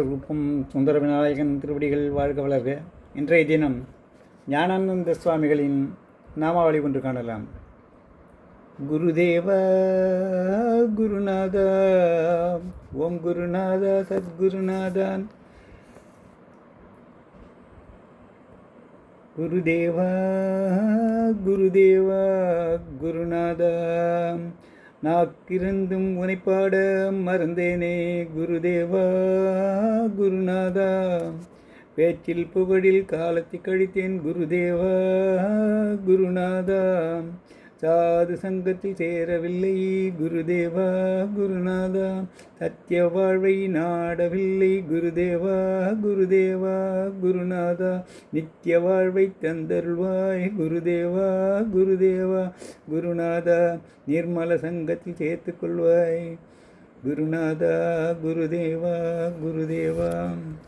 ரூபம் சுந்தர விநாயகன் திருவடிகள் வாழ்க வளர்க. இன்றைய தினம் ஞானானந்த சுவாமிகளின் நாமாவளி ஒன்று காணலாம். குருதேவ குருநாத ஓம் குருநாத சத்குருநாதான். குருதேவா குருதேவா குருநாதா, நாக்கிருந்தும் உனைப்பாட மறந்தேனே குருதேவா குருநாதா. பேச்சில் புகழில் காலத்தை கழித்தேன் குருதேவா குருநாதா. சாது சங்கத்தில் சேரவில்லை குருதேவா குருநாதா. சத்திய வாழ்வை நாடவில்லை குருதேவா குருதேவா குருநாதா. நித்திய வாழ்வை தந்தருள்வாய் குருதேவா குருதேவா குருநாதா. நிர்மல சங்கத்தில் சேர்த்துக்கொள்வாய் குருநாதா குருதேவா குருதேவா.